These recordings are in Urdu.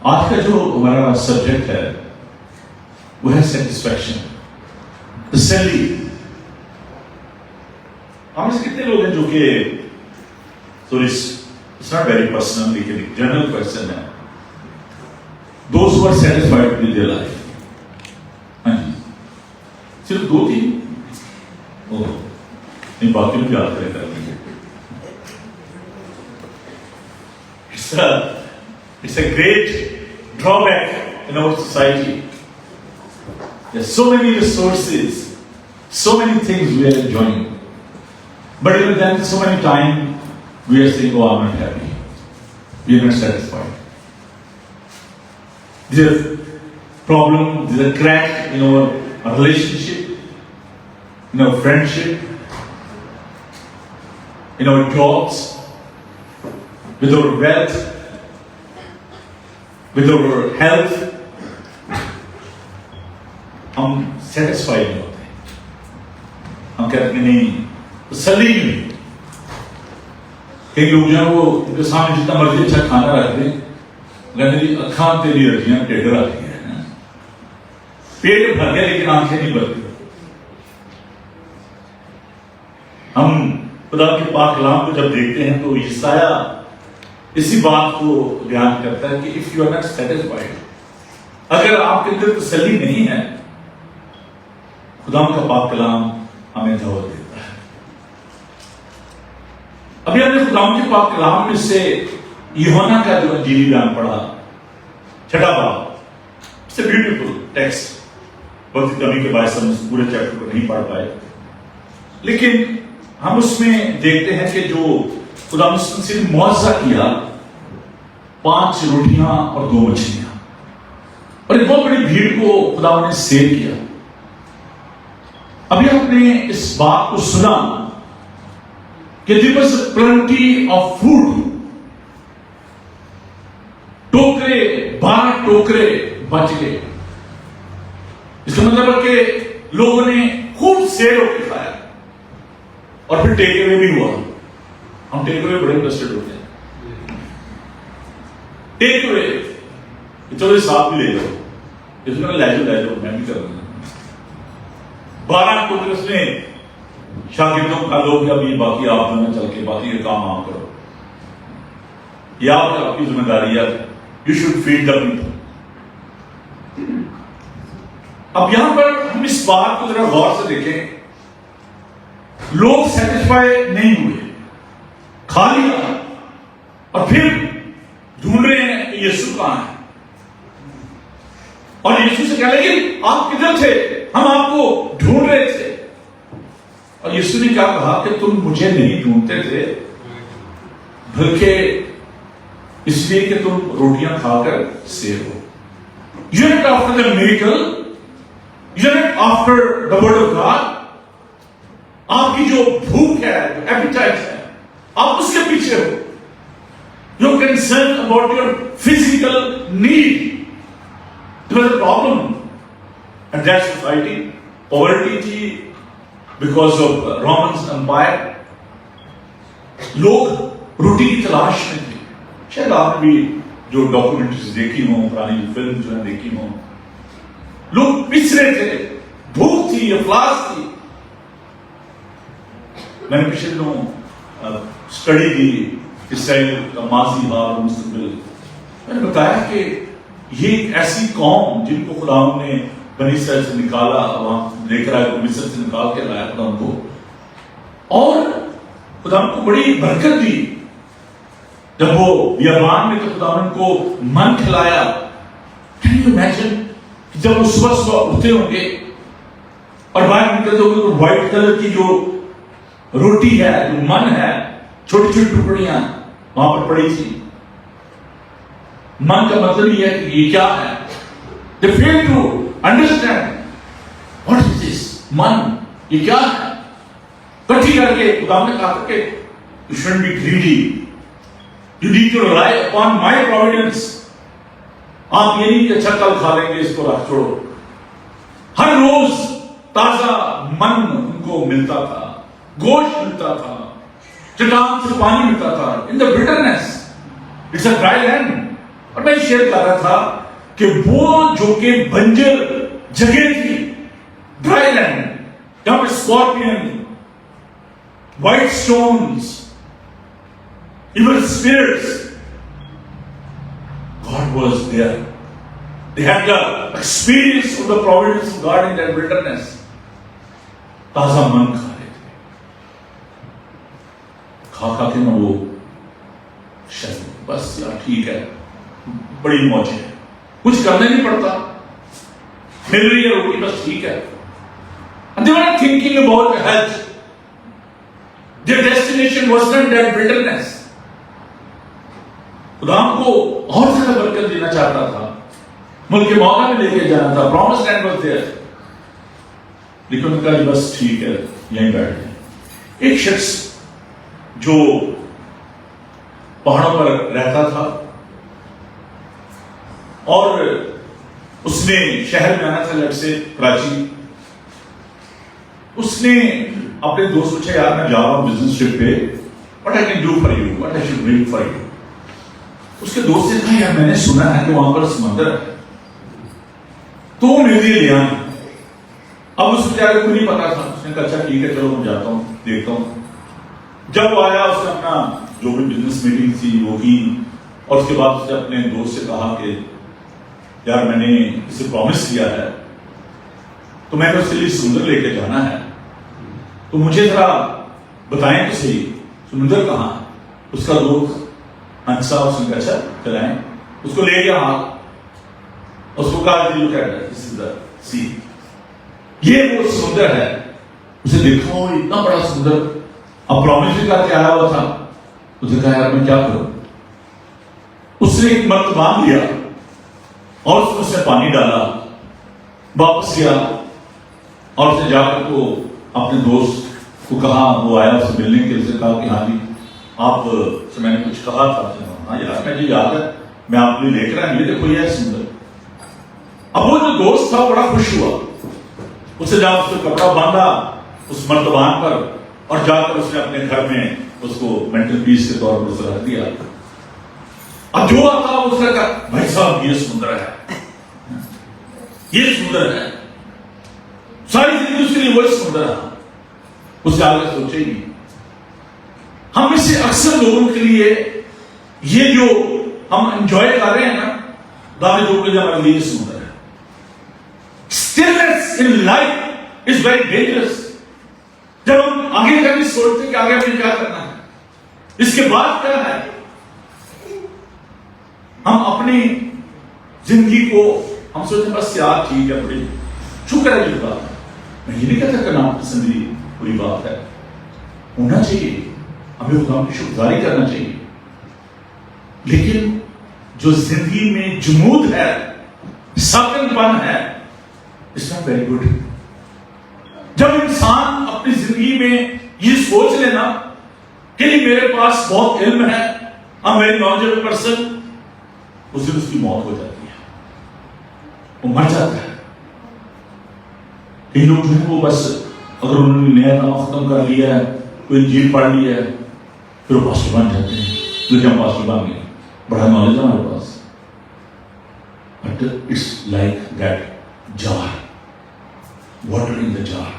آج کا جو ہمارا سبجیکٹ ہے وہ ہے سیٹسفیکشن، تسلی۔ ہم سے کتنے لوگ ہیں جو کہ اٹس ناٹ ویری پرسنل لیکن ایک جنرل کوشچن ہے، those who are satisfied with their life? ہاں جی، صرف دو تین ان باقیوں کی یاد کریں گے۔ It's a great drawback in our society. There's so many resources, so many things we are enjoying. But even then, so many times we are saying, oh, I'm not happy. We are not satisfied. There's a problem, there's a crack in our relationship, in our friendship, in our jobs, with our wealth, with our health. ہم سیٹسفائی نہیں ہوتے، ہم کہتے ہیں نہیں، تسلی نہیں۔ کئی لوگ جو ہیں وہ ان کے سامنے جتنا مرضی اچھا کھانا رکھ دیں، کہتے ہیں اکھاں تیری رکھیاں ٹیڑھ رکھی ہیں، پیٹ بھر گیا لیکن آنکھیں نہیں بھرتی۔ ہم خدا کے پاک کلام کو جب دیکھتے ہیں تو یسایہ اسی بات کو بیان کرتا ہے کہ if you are not satisfied، اگر آپ کے اندر تسلی نہیں ہے، خدا کا پاک کلام ہمیں دعوت دیتا ہے۔ ابھی ہم نے خدا کے پاک کلام میں سے یوحنا کا جو انجیلی بیان پڑھا، 6واں باب، اٹس اے بیوٹیفل ٹیکسٹ۔ وقت کی کمی کے باعث ہم اس پورے چیپٹر کو نہیں پڑھ پائے، لیکن ہم اس میں دیکھتے ہیں کہ جو خدا نے معاوضہ کیا، 5 روٹیاں اور 2 مچھلیاں، اور ایک بہت بڑی بھیڑ کو خدا نے سیو کیا۔ ابھی آپ نے اس بات کو سنا کہ there was plenty of food، ٹوکرے 12 ٹوکرے بچ گئے۔ اس کا مطلب ہے کہ لوگوں نے خوب سیر ہو کے کھایا، اور پھر ٹیک اوے بھی ہوا۔ ہم ٹیک اوے بڑے انٹرسٹڈ ہوتے ہیں، ٹیک اوے چلو ساتھ بھی لے جاؤ، اس میں لے جاؤ میں بھی کر رہا ہوں۔ 12 ٹوکرے اس نے شاگردوں کا لوگ ابھی باقی آپ جو چل کے باقی یہ کام آپ کرو، یہ آپ کی ذمہ داری ہے، you should feed the people. اب یہاں پر ہم اس بات کو ذرا غور سے دیکھیں، لوگ سیٹسفائی نہیں ہوئے، کھا لیا اور پھر ڈھونڈ رہے ہیں کہ یسوع کہاں ہے، اور یسوع سے کہہ لیں کہ آپ کدھر تھے، ہم آپ کو ڈھونڈ رہے تھے۔ اور یسوع نے کیا کہا کہ تم مجھے نہیں ڈھونڈتے تھے بلکہ اس لیے کہ تم روٹیاں کھا کر سیر ہو۔ You are not after the miracle, you are not after the word of God۔ آپ کی جو بھوک ہے، جو ایپیٹائٹ ہے، آپ اس کے پیچھے ہو۔ You are concerned about your physical need۔ There was a problem in that society. Poverty تھی because of Roman Empire۔ لوگ روٹی کی تلاش میں تھے۔ شاید آپ نے بھی جو ڈاکومنٹریز دیکھی ہوں، پرانی فلم جو ہے دیکھی ہوں، لوگ پس رہے تھے، بھوک تھی، افلاس تھی۔ میں نے پچھلے دنوں اسٹڈی کی اسرائیل کا ماضی، حال اور مستقبل۔ میں نے بتایا کہ یہ ایک ایسی قوم جن کو خدا نے بنی اسرائیل سے نکالا، وہاں لے کر آئے، مصر سے نکال کے لایا خدا ان کو، اور خدا ان کو بڑی برکت دی۔ جب وہ بیابان میں تو خدا نے ان کو من کھلایا۔ کین یو امیجن جب وہ صبح صبح اٹھتے ہوں گے اور باہر نکلتے ہوں گے، وائٹ کلر کی جو روٹی ہے، جو من ہے، چھوٹی چھوٹی ٹکڑیاں وہاں پر پڑی تھی۔ من کا مطلب یہ ہے کہ یہ کیا ہے۔ They fail to understand what is this من، یہ کیا ہے۔ کٹھی کر کے خدا نے کہا کہ you shouldn't be greedy, you need to rely upon my providence۔ آپ یہ نہیں کہ اچھا کل کھا لیں گے، اس کو رکھ چھوڑو۔ ہر روز تازہ من ان کو ملتا تھا، گوشت ملتا تھا، چٹان سے پانی ملتا تھا۔ In the wilderness, it's a dry land۔ اور میں شیئر کر رہا تھا کہ وہ جو کہ بنجر جگہ تھی، ڈرائی لینڈ، جہاں پہ scorpion, white stones, even spirits, God was there. They had the experience of the providence of God in that wilderness. تازہ من کھا رہے تھے، کھا کے نہ وہ شاید بس یار ٹھیک ہے، بڑی موج ہے، کچھ کرنا نہیں پڑتا، مل رہی ہے روٹی بس ٹھیک ہے. And they were thinking about health. Their destination wasn't that wilderness. خدا کو اور زیادہ برکت دینا چاہتا تھا، ملک کے موقع میں لے کے جانا تھا، پرومس لینڈ پر تھے، لیکن ان کا بس ٹھیک ہے یہیں بیٹھ گئے. ایک شخص جو پہاڑوں پر رہتا تھا اور اس نے شہر میں آنا تھا لٹ سے کراچی، اس نے اپنے دوست پوچھا یار میں جا رہا ہوں بزنس ٹرپ پہ، what I can do for you, what I should bring for you. اس کے دوست نے کہا یار میں نے سنا ہے کہ وہاں پر سمندر ہے تو وہ میرے لیے لے آئے. اب اس بیچارے کو نہیں پتا تھا، اس نے کہا اچھا ٹھیک ہے چلو میں جاتا ہوں دیکھتا ہوں. جب وہ آیا اس نے اپنا جو بھی بزنس میٹنگ تھی وہ کی، اور اس کے بعد اس نے اپنے دوست سے کہا کہ یار میں نے اسے پرومس کیا ہے تو میں نے اس کے لیے سمندر لے کے جانا ہے، تو مجھے ذرا بتائیں تو صحیح سمندر کہاں ہے. اس کا دوست ہنسا، اس نے کہا اچھا چلائیں. اس کو لے گیا ہاتھ، اس کو کہا look at that, this is the sea. یہ وہ سمندر ہے. اسے دیکھا وہ اتنا بڑا سمندر، اب پرومس بھی کر کے آیا ہوا تھا. اسے کہا یار میں کیا کروں. اس نے ایک مرد باندھ لیا اور اس میں پانی ڈالا، واپس گیا اور اسے جا کر کو اپنے دوست کو کہا، وہ آیا اسے ملنے کے لیے، کہا کہ ہاں جی آپ سے میں نے کچھ کہا تھا. ہاں یار مجھے یاد ہے، میں آپ کو لے کر آیا، یہ دیکھو یہ سمندر. اب وہ جو دوست تھا بڑا خوش ہوا، اسے جا اس کو کپڑا باندھا اس مرتبان پر اور جا کر اس نے اپنے گھر میں اس کو مینٹل پیس کے طور پر اسے رکھ دیا. اب جو آتا اس نے کہا بھائی صاحب یہ سمندر ہے، یہ سمندر ہے، ساری زندگی اس کے لیے وہی سمندر ہے. اس سے آگے سوچے ہی نہیں. ہم میں سے اکثر لوگوں کے لیے یہ جو ہم انجوائے کر رہے ہیں نا، دعوے جو کہ ہمارے لیے سمندر ہے. Stillness in life is very dangerous. جب ہم آگے کا بھی سوچتے کہ آگے ہمیں کیا کرنا ہے، اس کے بعد کیا ہے، ہم اپنی زندگی کو ہم سوچتے ہیں بس یار ٹھیک ہے، بڑی شکر ہے جو بات ہے. میں یہ نہیں کہتا کہ ناپسندی بری بات ہے، ہونا چاہیے، ہمیں خدا کی شکرگزاری کرنا چاہیے، لیکن جو زندگی میں جمود ہے، ساکن پن ہے، it's not very good. جب انسان اپنی زندگی میں یہ سوچ لینا کہ میرے پاس بہت علم ہے، I'm very knowledgeable person، اس دن اس کی موت ہو جاتی ہے، وہ مر جاتا ہے. کئی لوگ جو ہیں وہ بس اگر انہوں نے نیا کام ختم کر لیا ہے، کوئی انجیل پڑھ لی ہے، پھر وہ پاسٹر بن جاتے ہیں. لیکن ہم پاسٹر بن گئے، بڑا نالج ہے ہمارے پاس. But it's like that jar, water in the jar.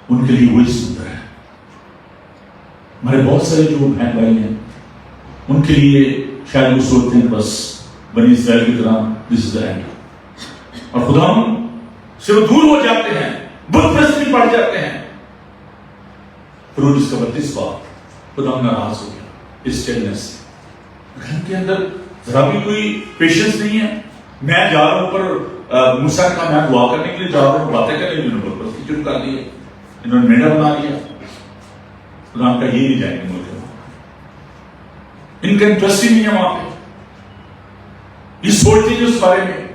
ان کے لیے وہی سمندر ہے. ہمارے بہت سارے جو بہن بھائی ہیں ان کے لیے شاید وہ سوچتے ہیں بس بنی اسرائیل کی طرح this is the end. اور خدا ہم سے وہ دور ہو جاتے ہیں، بت پرستی پڑ جاتے ہیں. پھر وہ جس کا 32 بات خدا ہم ناراض ہو گیا اس چلنے سے. گھر کے اندر ذرا بھی کوئی پیشنس نہیں ہے. میں جا رہا ہوں پر موسیٰ نے کہا میں دعا کرنے کے لیے جا رہا ہوں، باتیں کرنے کے لیے انہوں نے بت شروع کر دی ہے، انہوں نے میڈا بنا لیا. خدا کا یہ نہیں جائیں گے ملک میں، ان کا انٹرسٹ ہی نہیں ہے وہاں پہ. یہ سوچتے ہیں اس بارے میں.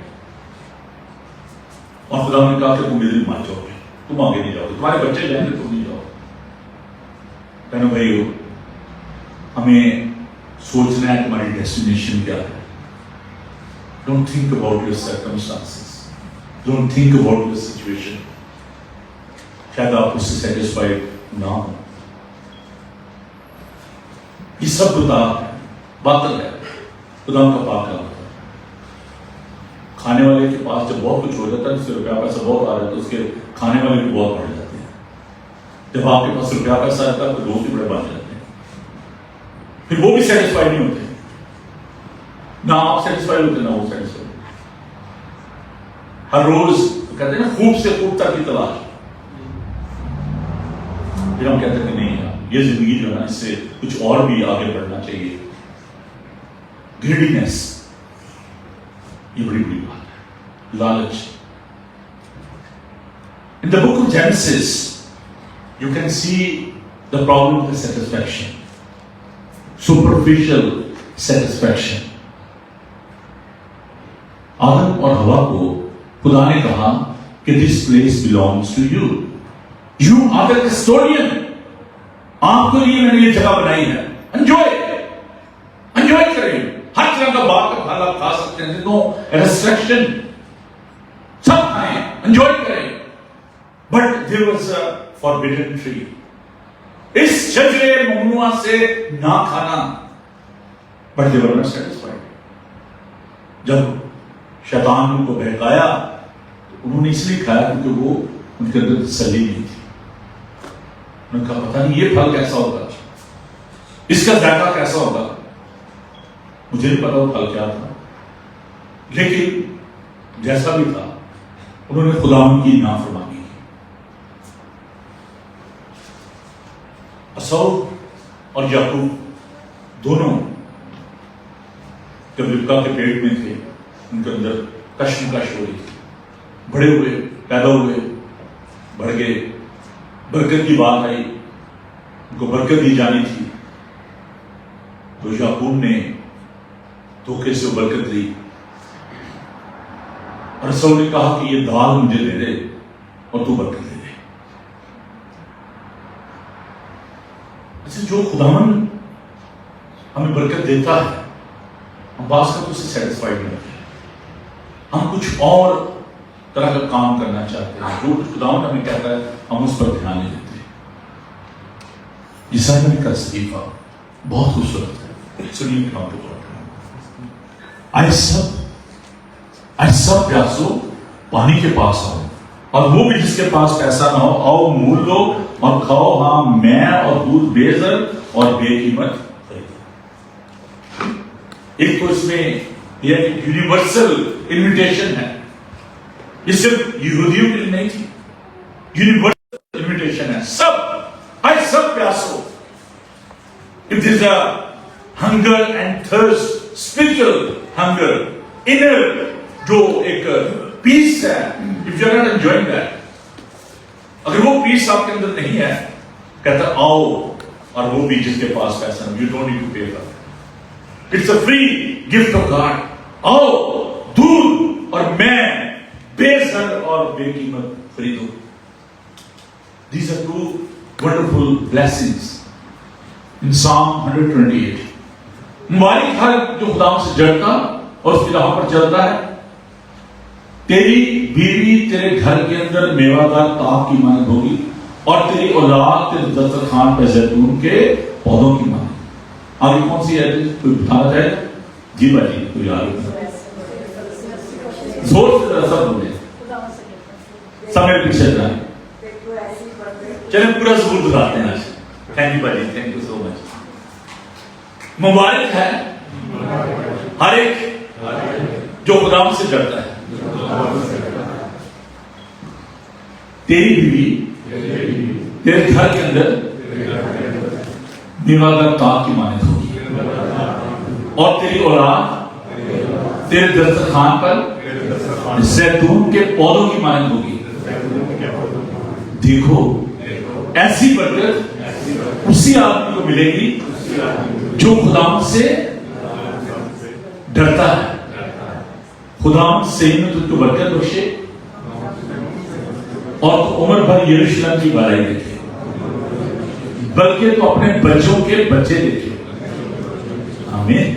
اور خدا نے کہا کہ تم میرے مان جاؤ گے، تم آگے نہیں جاؤ گے، تمہارے بچے جائیں گے تم نہیں جاؤ. کہنا بھائی ہمیں سوچنا ہے تمہاری ڈیسٹینیشن کیا ہے. Don't think about your circumstances. Don't think about your situation. شاید آپ اس سے سیٹسفائڈ نہ ہو. یہ سب باطل ہے. خدا کا پاک کام ہوتا ہے. کھانے والے کے پاس جب بہت کچھ ہو جاتا ہے، اس سے روپیہ پیسہ بہت آ رہا ہے تو اس کے کھانے والے بھی بہت بڑھ جاتے ہیں. جب آپ کے پاس روپیہ پیسہ آتا ہے تو دوست بھی بڑے بڑھ جاتے ہیں، پھر وہ بھی سیٹسفائی نہیں ہوتے، نہ آپ سیٹسفائی ہوتے نہ وہ سیٹسفائی. ہر روز کہتے ہیں نا خوب سے خوب تک کی تلاش. پھر ہم کہتے ہیں کہ نہیں یار یہ زندگی جو ہے نا اس سے کچھ اور بھی آگے بڑھنا چاہیے. گریڈینس یہ بڑی بڑی بات ہے، لالچ. In the book of Genesis you can see the problem of the satisfaction, superficial satisfaction. آدم اور ہوا کو خدا نے کہا کہ this place belongs to you. You are the custodian. آپ کے لیے میں نے یہ جگہ بنائی ہے. انجوائے کریں. ہر طرح کا باغ کا پھل آپ کھا سکتے ہیں. No restriction. سب کھائیں, انجوائے کریں. But there was a forbidden tree. اس شجرے ممنوع سے نہ کھانا. But they were not satisfied. جب شیطان ان کو بہکایا انہوں نے اس لیے کھایا کیونکہ وہ ان کے اندر تسلی نہیں تھی. انہوں نے کہا پتہ نہیں یہ پھل کیسا ہوگا, اس کا ذائقہ کیسا ہوگا. مجھے نہیں پتا وہ پھل کیا تھا, لیکن جیسا بھی تھا انہوں نے خدا کی نافرمانی کی. عیسو اور یعقوب دونوں جب ربکا کے پیٹ میں تھے ان کے اندر کشمکش ہو رہی تھی. بڑے ہوئے, پیدا ہوئے, بڑھ گئے, برکت کی بات آئی, ان کو برکت دی جانی تھی. تو یعقوب نے دھوکے سے برکت دی اور عیسو نے کہا کہ یہ دال مجھے دے دے اور تو برکت دے دے. اچھا, جو خداوند ہمیں برکت دیتا ہے ہم بعض کا تو اس سے سیٹسفائیڈ نہیں ہوتے, ہم کچھ اور طرح کا کام کرنا چاہتے ہیں. جو کچھ خداوند ہمیں کہتا ہے ہم اس پر دھیان نہیں دیتے. یسایا کا صحیفہ بہت خوبصورت ہے, سنیے کام کے طور پر. اے سب پیاسو پانی کے پاس آؤ, اور وہ بھی جس کے پاس پیسہ نہ ہو آؤ مول لو اور کھاؤ. ہاں میں اور دودھ بے زر اور بے قیمت خریدو. ایک تو اس میں یہ یونیورسل انویٹیشن ہے, یہ صرف یہودیوں کے لیے نہیں تھی, یونیورسل انویٹیشن ہے. سب پیاسو. If there is a hunger and thirst, spiritual hunger, inner جو ایک پیس ہے, if you are not enjoying that, اگر وہ پیس آپ کے اندر نہیں ہے, کہتا آؤ اور وہ بھی جس کے پاس پیسہ نہیں, you don't need to pay for it. It's a free gift of God. آؤ دودھ اور میں بے زر اور بے قیمت خریدو. These are two wonderful blessings in Psalm 128. مبارک ہے جو خدا سے جڑتا اور اس کی راہ پر چلتا ہے. تیری بیوی تیرے گھر کے اندر میوہ دار تاک کی مانند ہوگی, اور تیری اولاد تیرے دسترخوان پہ زیتون کے پودوں کی مانند. آگے کون سی ہے کوئی بتانا چاہے؟ جی بھائی کوئی یاد ہے؟ زور سے سب بولے, سب میرے پیچھے جائیں. چلیں پورا ضرور دکھاتے ہیں آج. تھینک یو بھائی, تھینک یو سو مچ. مبارک ہے ہر ایک جو خدا سے ڈرتا ہے. تیری بیوی تیرے گھر کے اندر میوہ دار تاک کی مانند ہوگی, اور تیری اولاد تیرے دسترخوان پر زیتون کے پودوں کی مانند ہوگی. دیکھو ایسی برکت اسی آدمی کو ملے گی جو خدا سے ڈرتا ہے. خدا صحیح میں تجھ کو برکت بخشے اور تو عمر بھر یروشلم کی بڑائی دیکھے, بلکہ تو اپنے بچوں کے بچے دیکھے. آمین.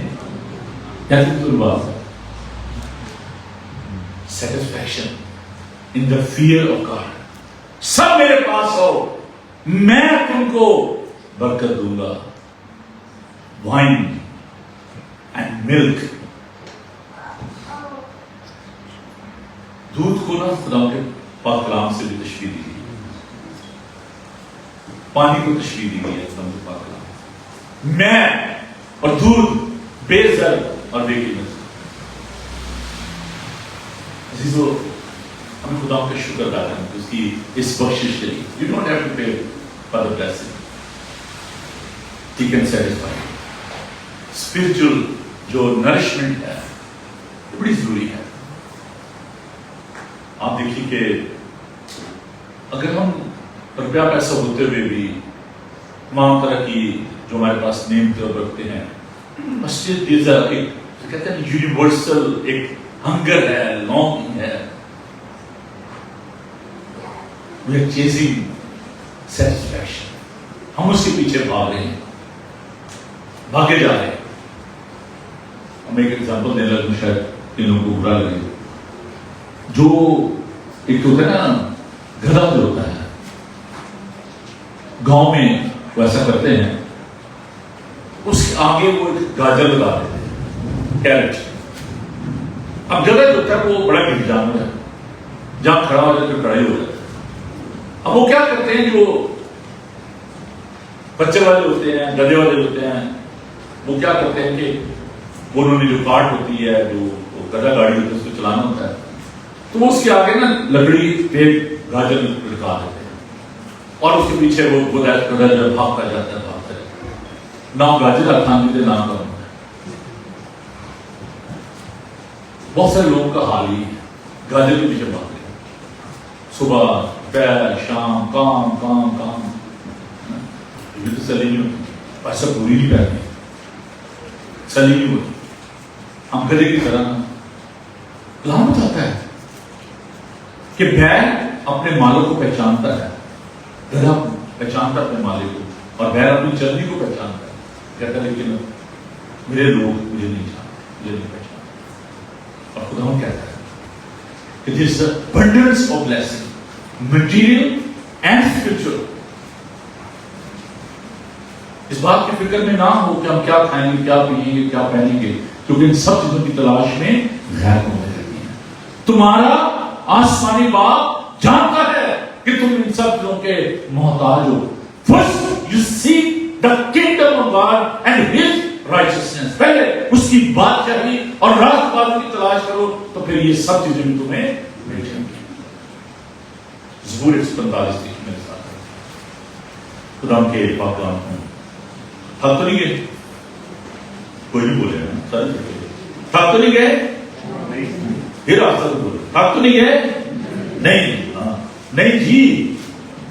کیسی بات ہے. Satisfaction in the fear of God. سب میرے پاس ہو, میں تم کو برکت دوں گا. وائن اینڈ ملک دودھ کو نا خدا کے پاک کلام سے بھی تشبیہ دی گئی، پانی کو تشبیہ دی گئی ہے خدا کے پاک کلام، میں اور دودھ بے زر اور بے قیمت۔ عزیزو، ہمیں خدا کا شکر ادا کریں کہ اس کی اس بخشش کے لیے you don't have to pay for the blessing, he can satisfy. Spiritual جو نرشمنٹ ہے بڑی ضروری ہے۔ آپ دیکھیے کہ اگر ہم روپیہ پیسہ ہوتے ہوئے بھی تمام طرح کی جو ہمارے پاس نعمتیں رکھتے ہیں، مسجد کہتے ہیں یونیورسل ایک ہنگر ہے، لانگ ہے، we are chasing satisfaction، ہم اس کے پیچھے بھاگ رہے ہیں، بھاگے جا رہے ہیں۔ ہم ایک ایگزامپل دینے لگوں، شاید ان لوگوں کو برا لگے، جو ایک ہوتا ہے نا گدھا جو ہوتا ہے، گاؤں میں وہ ایسا کرتے ہیں، اس کے آگے وہ ایک گاجر لگا دیتے ہیں، کیرٹ۔ اب گدھا جو ہوتا ہے وہ بڑا گھر جانور ہے، جہاں کھڑا ہو جاتا ہے کھڑا ہی ہو جاتا ہے۔ اب وہ کیا کرتے ہیں، جو بچے والے ہوتے ہیں، گدھے والے ہوتے ہیں، وہ کیا کرتے ہیں کہ وہ انہوں نے جو کارٹ ہوتی ہے، جو گدھا گاڑی ہوتی ہے، اس کو چلانا ہوتا ہے، تو اس کے آگے نا لکڑی پہ گاجر لٹکا دیتے ہیں، اور اس کے پیچھے وہ گدھا جو بھاگتا جاتا ہے، نہ گاجر کھان دیتے نہ کروں۔ بہت سارے لوگوں کا حال ہی گاجر کے پیچھے بھاگ رہے ہیں، صبح پیر شام کام کام کام، یہ تو سلی نہیں ہوتی، پیسہ پوری نہیں کرنی، سلی نہیں ہوتی، ہم گدھے کی طرح علامت آتا ہے کہ بیل اپنے مالک کو پہچانتا ہے، گدھا پہچانتا ہے اپنے مالک کو، اور بیل اپنی چربی کو پہچانتا ہے، کہتا ہے لیکن میرے لوگ مجھے نہیں جانتے، مجھے نہیں پہچانتے۔ اور خدا کہتا ہے کہ there is abundance of blessing, material and spiritual۔ اس بات کی فکر میں نہ ہو کہ ہم کیا کھائیں گے، کیا پیئیں گے، کیا پہنیں گے، کیونکہ ان سب چیزوں کی تلاش میں غیر موجود رہتی ہیں۔ تمہارا آسمانی باپ جانتا ہے کہ تم ان سب چیزوں کے محتاج ہو۔ First you seek the kingdom of God and His righteousness، پہلے اس کی بادشاہی اور راست بازی کی تلاش کرو، تو پھر یہ سب چیزیں بھی تمہیں مل جائیں گی۔ زبور 145 کی میرے ساتھ خدا کے پاک کلام میں تھک تو نہیں گئے؟ کوئی نہیں بولے نا، سارے تھک تو نہیں گئے؟ پھر آپ سب بولے تھک تو نہیں گئے؟ نہیں، نہیں جی،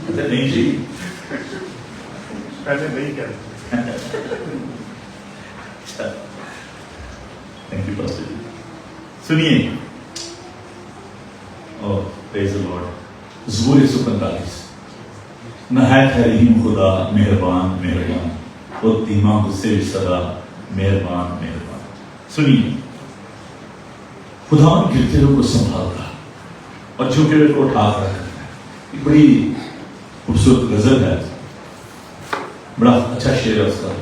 نہیں جی، پہلے نہیں کہتے۔ تھینک یو پاسٹر جی۔ سنیے، اور پریز دی لارڈ، زبور 145، نہایت ہے رحیم خدا مہربان مہربان، وہ دھیما غصے صدا مہربان مہربان۔ سنیے، خدا ان گرتے لوگوں کو سنبھالتا اور جھکے ہوئے کو اٹھا کر رکھتا ہے۔ یہ بڑی خوبصورت غزل ہے، بڑا اچھا شعر ہے اس کا۔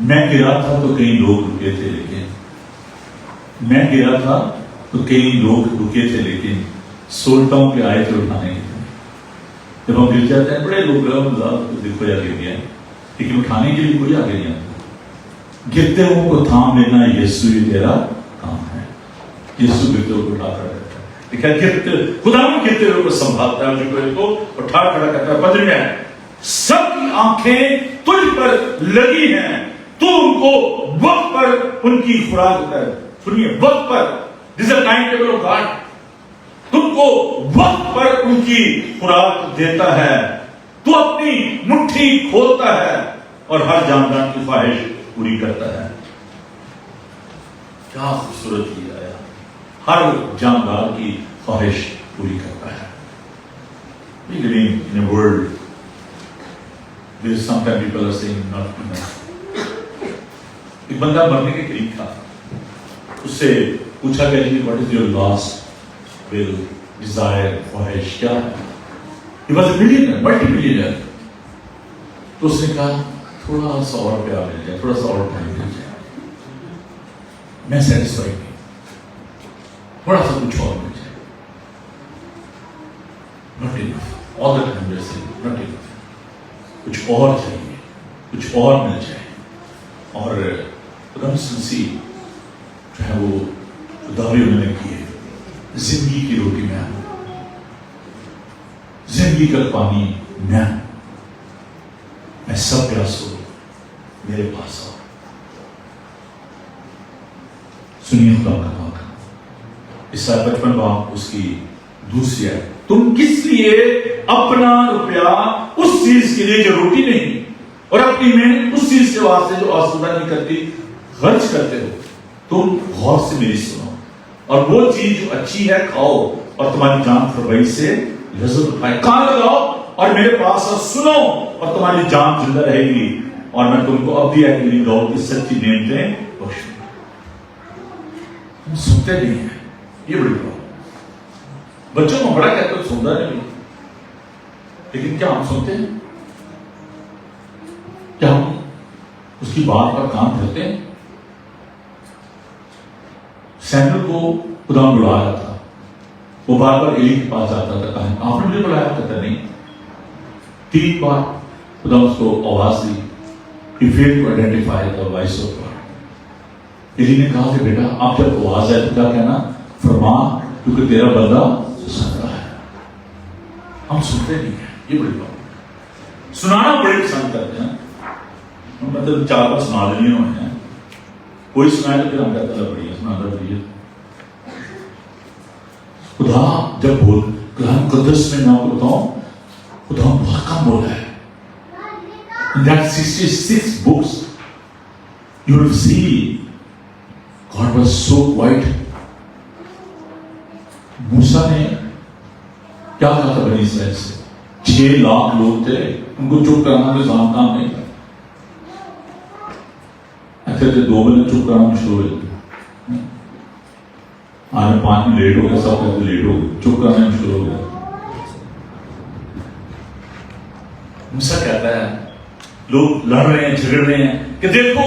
میں گرا تھا تو کئی لوگ رکے تھے، لیکن میں گرا تھا تو کئی لوگ رکے تھے، لیکن سولٹاؤں پہ آئے تھے اٹھانے کے لیے۔ جب ہم گر جاتے ہیں بڑے لوگ دیکھو یا گر گیا، لیکن اٹھانے کے لیے کوئی آگے نہیں آتا۔ گرتے ہوں کو تھام لینا یسوع یہ تیرا کام ہے، یسوع گرتے ہوں کو اٹھا کر رکھتا ہے۔ لیکن خدا بھی گرتے ہوں کو سنبھالتا ہے، جو کو اٹھا کھڑا کرتا ہے۔ پدر میں سب کی آنکھیں تجھ پر لگی ہیں، تو ان کو وقت پر ان کی خوراک دیتا ہے۔ سنیے، وقت پر، this is time table of God, تم کو وقت پر ان کی خوراک دیتا ہے، تو اپنی مٹھی کھولتا ہے اور ہر جاندار کی خواہش پوری کرتا ہے۔ کیا خوبصورت چیز آیا، ہر جاندار کی خواہش پوری کرتا ہے۔ We live in a world where sometimes people are saying not enough۔ ایک بندہ مرنے کے قریب تھا، اس سے پوچھا گیا جی what is your last will, desire، خواہش کیا ہے؟ He was a millionaire, multi-millionaire۔ تو اس نے کہا تھوڑا سا اور پیار مل جائے، تھوڑا سا اور ٹائم مل جائے، میں سیٹسفائی نہیں، تھوڑا سا کچھ اور مل جائے۔ all the time we are saying not enough, کچھ اور چاہیے, کچھ اور مل جائے. اور خدا مسیح جو ہے وہ دعوے انہوں نے کیے, زندگی کی روٹی میں آؤ, زندگی کا پانی میں سب پیاسو میرے پاس آؤ. سنیے خدا کا واقعہ, اس 55 باب اس کی دوسری ہے. تم کس لیے اپنا روپیہ اس چیز کے لیے جو روٹی نہیں اور اپنی محنت اس چیز کے واسطے جو آسودہ نہیں کرتی خرچ کرتے ہو؟ تم غور سے میری سنو, اور وہ چیز جو اچھی ہے کھاؤ اور تمہاری جان فربائی سے لذت اٹھائے. کان لگاؤ اور میرے پاس سنو اور تمہاری جان زندہ رہے گی, اور میں تم کو اب بھی اپنی گاؤں کی سچی نعمتیں بخشوں. ہم سنتے نہیں ہیں, یہ بڑی بات. بچوں کو بڑا کہتے ہیں سنتا نہیں, لیکن کیا ہم سنتے ہیں؟ کیا ہم اس کی بات پر کام کرتے ہیں؟ سیموئیل کو خدا نے بلایا تھا, وہ بار بار ایلی کے پاس جاتا تھا, کہا آپ نے مجھے بلایا تھا نہیں. 3 بار خدا اس کو آواز دی. He failed to identify the voice of God. ایلی نے کہا کہ بیٹا آپ جب آواز آئے تو کیا کہنا, فرما کیونکہ تیرا بندہ سن رہا ہے. ہم سنتے نہیں ہیں, یہ بڑی بات. سنانا بڑے پسند کرتے ہیں, مطلب 4 بار سنا لینے ہوئے ہیں, کوئی سنائے تو پھر ہم کہتے ہیں بڑھیا سنا رہا بڑھیا. خدا جب بول کلام مقدس میں میں آپ کو بتاؤں, خدا بہت کم بولا ہے. In that 66 books you will see God was so quiet. موسیٰ نے کیا کہا تھا بنی اسرائیل سے؟ 6 لاکھ لوگ تھے, ان کو چپ کرانا کوئی آسان کام نہیں تھا. ایسے تھے 2 بجے چپ کرانا شروع ہو گئے, آج 5 میں لیٹ ہو گئے, سب کہتے لیٹ ہو گئے, چپ کرانا شروع ہو گیا. موسیٰ کہتا ہے لوگ لڑ رہے ہیں, جھگڑ رہے ہیں کہ دیکھو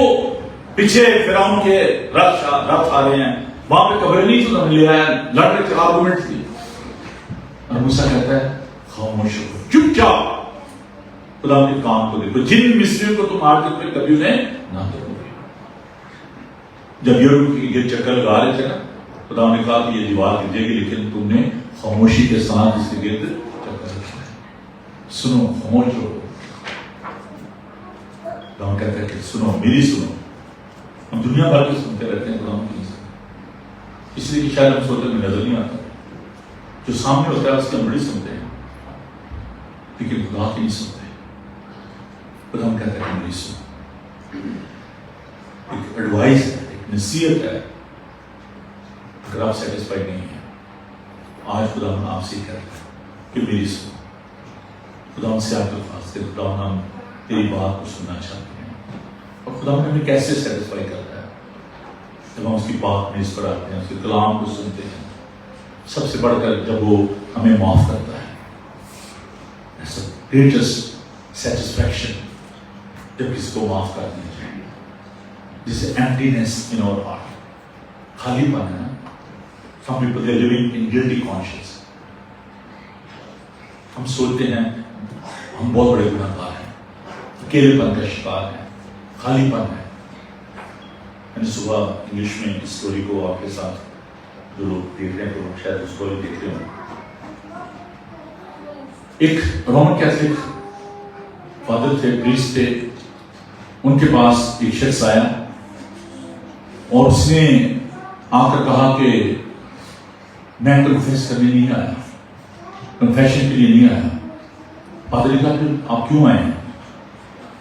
پیچھے فرعون کے رتھ آ رہے ہیں, وہاں پہ قبر نہیں تو لے آیا, لڑ رہے تھے, آرگومنٹ تھی. اور موسیٰ کہتا ہے خاموش ہو, چپ چاپ, خدا کے کام کو دیکھو. جن مصریوں کو تم آج تک کبھی انہیں نہ کرو گے. جب یہ چکر لگا رہے تھے نا, خدا نے کہا کہ یہ دیوار گرے گی, لیکن تم نے خاموشی کے ساتھ اس کے گرد چکر لگایا. سنو, خاموش ہو. خدا کہتا ہے کہ سنو, میری سنو. ہم دنیا بھر کے سنتے رہتے ہیں, خدا کی نہیں سنتے, اس لیے کہ شاید ہم سوچتے میں نظر نہیں آتا. جو سامنے ہوتا ہے اس کی ہم بڑی سنتے ہیں, لیکن خدا کی نہیں سنتے. خدا ہم کہتے ہیں کہ میری سنو. ایک ایڈوائز ہے, ایک نصیحت ہے. اگر آپ سیٹسفائی نہیں ہیں, آج خدا ہم آپ سے کہتے ہیں کہ میری سنو. خدا ہم سے آپ کے پاس, خدا ہم تیری بات کو سننا چاہتے ہیں. اور خدا ہمیں کیسے سیٹسفائی کرتا ہے؟ جب ہم اس کی بات میز پر آتے ہیں, اس کے کلام کو سنتے ہیں, سب سے بڑھ کر جب وہ ہمیں معاف کرتا ہے. That's the greatest satisfaction جب کسی کو معاف کر دیا جائے. جسے emptiness in our heart, خالی پن ہے نا. Some people they are living in guilty conscience. ہم سوچتے ہیں ہم بہت بڑے گناہ گار ہیں, اکیلے پن کا شکار ہیں, خالی پن ہے. میں نے صبح انگلش میں اس اسٹوری کو آپ کے ساتھ, جو لوگ دیکھ رہے ہیں تو شاید اس کو بھی دیکھ رہے ہوں. ایک رومن کیتھولک فادر تھے, پریسٹ تھے, ان کے پاس ایک شخص آیا اور اس نے آ کر کہا کہ میں کنفیس کرنے نہیں آیا, کنفیشن کے لیے نہیں آیا. فادر نے کہا کہ آپ کیوں آئے ہیں؟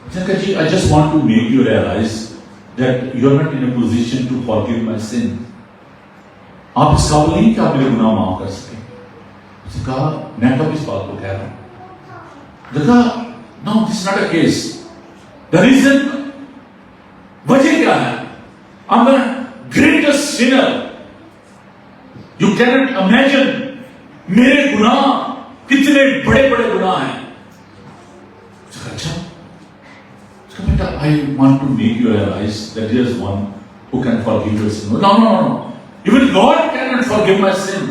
اس نے کہا جی I just want to make you realize that you are not in a position to forgive my sin. آپ اس قابل نہیں کہ آپ میرے گناہ معاف کر سکیں. اس نے کہا میں کب اس بات کو کہہ رہا ہوں؟ دیکھا no, this is not a case. The reason, وجہ کیا ہے؟ I'm the greatest sinner. You cannot imagine میرے گناہ کتنے بڑے بڑے گناہ ہیں. اچھا بیٹا I want to make you realize that there is one who can forgive your sin. No. Even God cannot forgive my sin.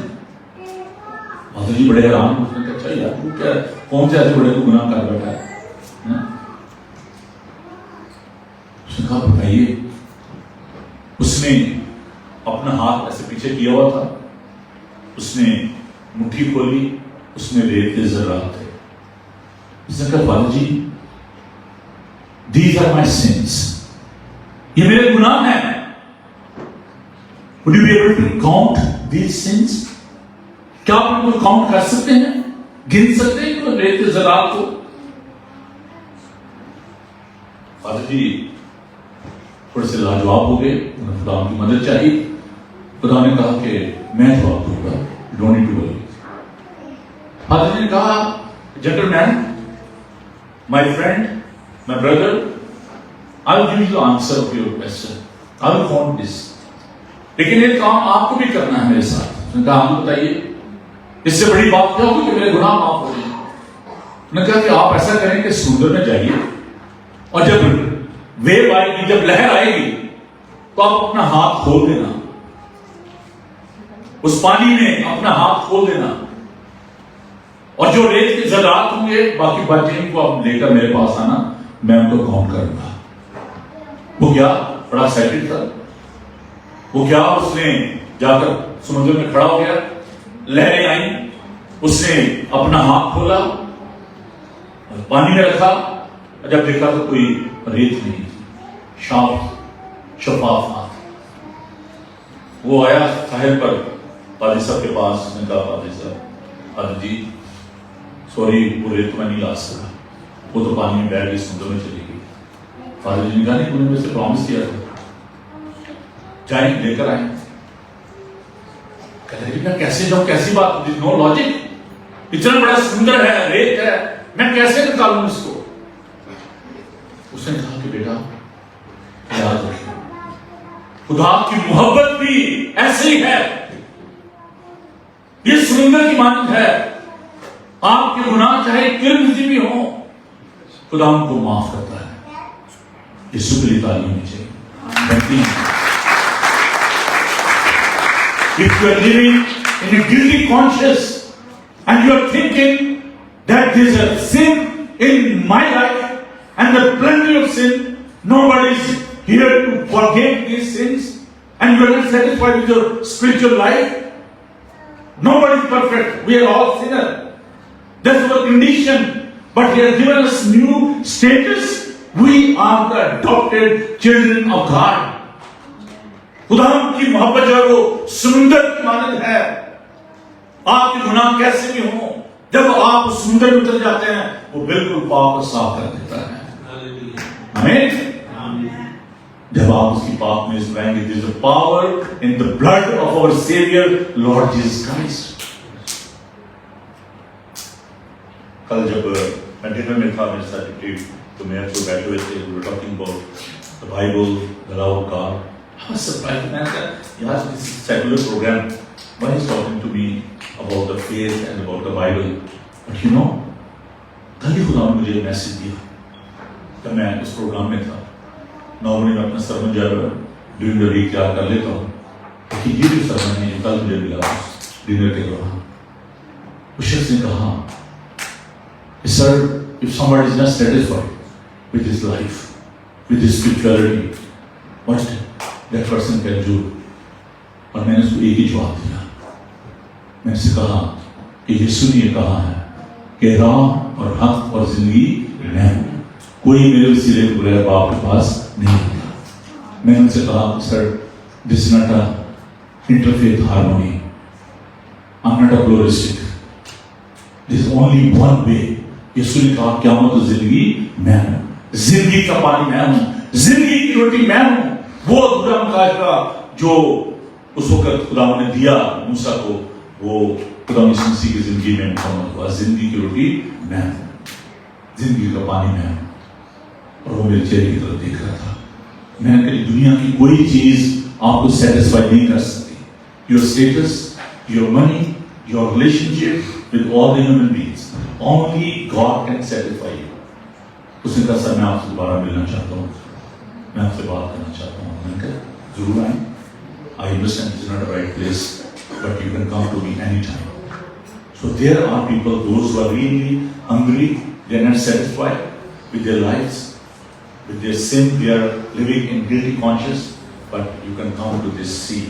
Father ji بڑے حیران, اس نے کہا اچھا کہا یار وہ کیا کون سے ایسے بڑے کو گناہ کر بیٹھا ہے. اس نے کہا بتائیے. اس نے اپنا ہاتھ ایسے پیچھے کیا ہوا تھا, اس نے مٹھی کھولی, اس میں ریت کے ذرات تھے. اس نے کہا father ji these are my sins, یہ میرے گناہ ہیں. would you be able to count these sins? کیا آپ ان کو کاؤنٹ کر سکتے ہیں, گن سکتے ہیں کہ ریت کے ذرات کو؟ فادر جی تھوڑے سے لاجواب ہو گئے, انہیں خدا کی مدد چاہیے. خدا نے کہا کہ میں جواب دوں گا, don't need to worry. Father ji نے کہا gentleman, my friend, my brother, I will give you answer of your question, I will count this, لیکن یہ کام آپ کو بھی کرنا ہے میرے ساتھ. اس نے کہا آپ کو بتائیے اس سے بڑی بات کیا ہوگی کہ میرے گناہ معاف ہو جائیں. انہوں نے کہا کہ آپ ایسا کریں کہ سمندر میں جائیے, اور جب ویو آئے گی, جب لہر آئے گی, تو آپ اپنا ہاتھ کھول دینا, اس پانی میں اپنا ہاتھ کھول دینا, اور جو ریت کے ذرات ہوں گے باقی بچے کو آپ لے کر میرے پاس آنا, میں ان کو کاؤنٹ کروں گا. وہ کیا بڑا ایکسائٹڈ تھا. وہ کیا اس نے جا کر سمندر میں کھڑا ہو گیا, لہریں آئیں, اس نے اپنا ہاتھ کھولا, پانی میں رکھا, جب دیکھا تو کوئی ریت نہیں تھی, شفاف ہاتھ. وہ آیا ساحل پر قاضی صاحب کے پاس. اس نے کہا قاضی صاحب, قاضی جی سوری وہ ریت میں نہیں لا سکا, وہ تو پانی میں بیٹھ گئی, سمندر میں چلی گئی. قاضی جی نے کہا نہیں, انہوں نے مجھ سے پرومس کیا تھا, جائیں لے کر آئیں. کہتے ہیں کیسے جاؤں, کیسی بات, نو لاجک, اتنا بڑا سمندر ہے, ریت ہے, میں کیسے نکالوں اس کو؟ اس نے کہا کہ بیٹا یاد رکھیں خدا کی محبت بھی ایسی ہی ہے, یہ سمندر کی مانند ہے. آپ کے گناہ چاہے کرمزی بھی ہوں, خدا ان کو معاف کرتا ہے. یہ سکلی تعلیم ہونی چاہیے. If you are living in a guilty conscience and you are thinking that there is a sin in my life and there is plenty of sin, nobody is here to forgive these sins, and you are not satisfied with your spiritual life. Nobody is perfect. We are all sinners. That's our condition. But He has given us new status. We are the adopted children of God. خدا کی محبت جو ہے وہ سمندر کی مانند ہے. آپ کے گناہ کیسے بھی ہوں, جب آپ اس سمندر میں اتر جاتے ہیں وہ بالکل پاک اور صاف کر دیتا ہے. آمین. جب آپ اس کی پاک میں رہیں گے, there is a power in the blood of our Savior Lord Jesus Christ. کل جب میں ڈنر میں تھا, میرے ساتھ تو میں تو بیٹھے ہوئے تھے, we were talking about the Bible, the love of God. I was surprised. میں نے کہا یار this is a secular program, why is talking to me about the faith and about the Bible? But you know, کل ہی خدا نے مجھے میسج دیا کہ میں اس پروگرام میں تھا. نارملی میں اپنا سرمن جو ہے ڈیورنگ دا ویک یاد کر لیتا ہوں, کہ یہ جو سرمن ہے کل مجھے ملا ڈنر کے دوران. اس شخص نے کہا sir, if somebody is not satisfied with his life, with his spirituality, what that person can do? اور میں نے اس کو ایک ہی جواب دیا. میں نے سے کہا کہ یسوع نے کہا ہے کہ راہ اور حق اور زندگی میں ہوں, کوئی میرے وسیلے کے بغیر باپ کے پاس نہیں ہوتا. میں نے ان سے کہا سر this is not a interfaith harmony, I'm not a pluralistic, there is only one way. یسوع نے کہا قیامت و زندگی میں ہوں, زندگی کا پانی میں ہوں, زندگی کی روٹی میں ہوں. وہ ادھورا مقاصدہ جو اس وقت خدا نے دیا موسیٰ کو, وہ خدا مسیح کی زندگی میں مکمل ہوا. زندگی کی روٹی میں ہوں, زندگی کا پانی میں ہوں. اور وہ میرے چہرے کی طرف دیکھ رہا تھا. میں نے کہا دنیا کی کوئی چیز آپ کو سیٹسفائی نہیں کر سکتی. Your status, your money, your relationship with all the human beings, only God can satisfy you. اس نے کہا سر میں آپ سے دوبارہ ملنا چاہتا ہوں, میں آپ سے بات کرنا چاہتا ہوں. میں نے کہا ضرور آئیں. I understand this is not the right place, but you can come to me anytime. So there are people, those who are really hungry, they are not satisfied with their lives, with their sin, they are living in guilty conscience, but you can come to this sea,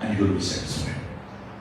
and you will be satisfied.